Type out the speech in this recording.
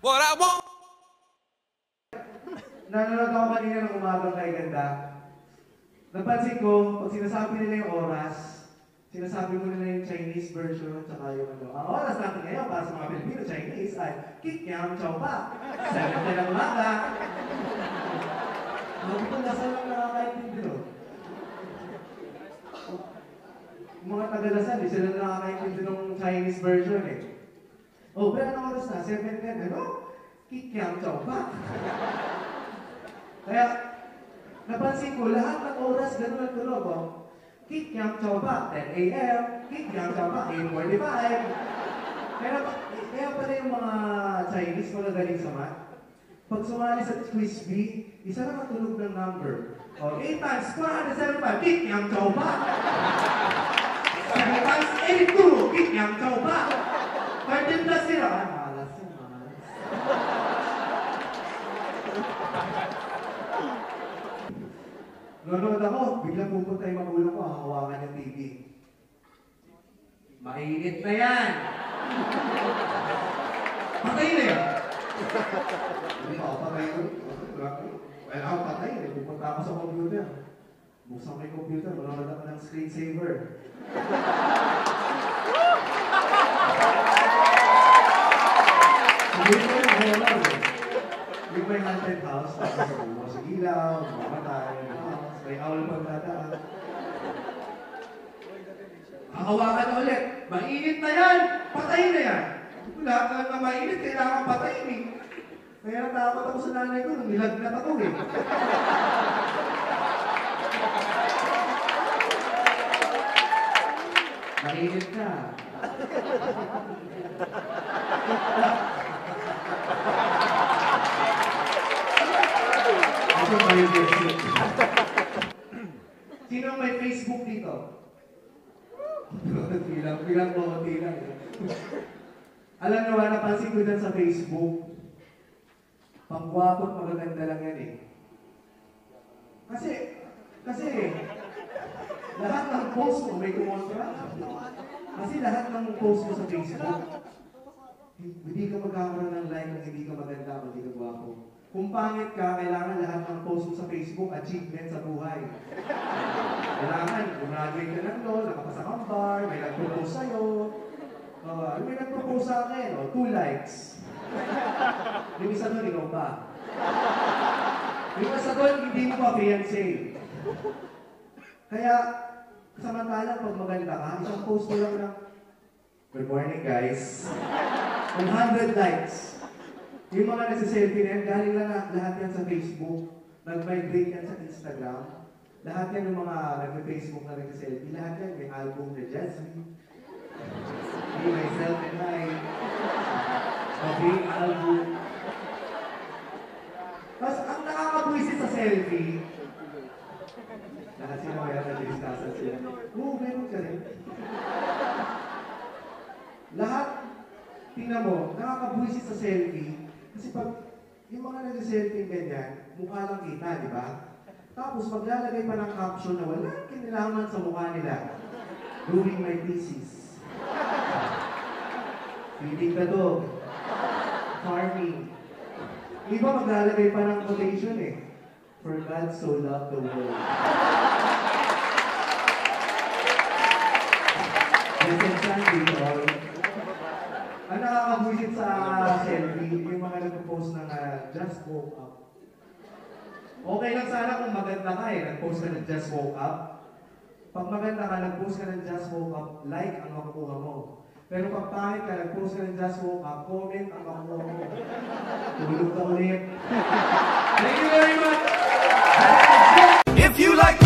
What I want. Nanonood ako kanina ng umagang kay ganda. Napansin ko, pag sinasabi nila yung oras, sinasabi mo nila yung Chinese version, tsaka yung ano. Ang oras natin ngayon para sa mga Pilipino Chinese ay Kikyam Chow Pa. 7 ng umaga. Hindi ko dasal lang nakakaintindi, no? Mga taga-dasal, sila na nakakaintindi ng Chinese version eh. Oh, pero anong oras na? 7:10, ano? Kikyam Chow Pa. Kaya, napansin ko, lahat ng oras ganun ang tunog, oh. Kikyam Chow Pa, 10 a.m. Kikyam Chow Pa, 8:45. Kaya pala yung mga Chinese magagaling sa math. Pag sumali sa quiz bee, isa lang ang tunog ng number. O, 8 times 475, Kikyam Chow Pa. 7 times 82, Kikyam Chow Pa. 13 plus 0. Ay, malas yun, malas. Nanonood ako, biglang pupunta yung magulang ko, hawakan ng TV. Mainit na yan! Patay na yan! Hindi ako patay ko. Well, ako patay. Pupunta ako sa computer. Buksan ko yung computer, manonood ako ng screensaver. Hindi ko yung horror eh. Yung may haunted house, tapos sa bumo sa ilaw, mamatay, may owl pang dadaan. Hawakan na ulit. Mainit na yan! Patay na yan! Lahat na mainit, kailangan patayin eh. Kaya natakot ako sa nanay ko nung nilagnat ako eh. Mainit na. Sino may Facebook dito? Bilang konti lang. Alam nyo ba, napansin ko dyan sa Facebook, pangwapo at magaganda lang yan eh. Kasi, lahat ng post mo may kumontra. Kasi lahat ng post mo sa Facebook, hindi ka magkakaroon ng like kung hindi ka maganda, hindi ka gwapo. Kung pangit ka, kailangan lahat ng post mo sa Facebook, achievement sa buhay. Kailangan, graduate ka ng law, nakapasa kang bar, may nag-propose sa'yo. May nag-propose sa akin, 2 likes. Yung isa doon, ikaw pa. Yung isa doon, hindi mo pa fiancé. Kaya, samantalang pag maganda ka, isang post mo lang na, good morning guys. 100 likes. Yung mga nasa-selfie na yan, galing lang lahat yan sa Facebook. Nag-migrate yan sa Instagram. Lahat yan yung mga nag-Facebook na nag-selfie. Lahat yan may album na Jasmine. Me, Myself, and I. Okay, album. Tapos, ang nakakabwisit sa selfie, lahat sila mayroon na discussion sila. Oo, meron ka rin. Lahat, tingnan mo, nakakabwisit sa selfie. Kasi pag yung mga nag-selfie ganyan, mukha lang kita, di ba? Tapos maglalagay pa ng caption na walang kinalaman sa mukha nila. Doing my thesis. Feeding the dog. Farming. Iba maglalagay pa ng quotation eh. For God so loved the world. Listen, Sandy, all. Ang nakakabwisit sa selfie, yung mga nag-post ng just woke up. Okay lang sana kung maganda ka eh, nag-post ka ng just woke up. Pag maganda ka, nag-post ka ng just woke up, like ang makukuha mo. Pero pag pangit ka, nag-post ka ng just woke up, comment ang makukuha mo. Tulog ka ulit. Thank you very much! If you like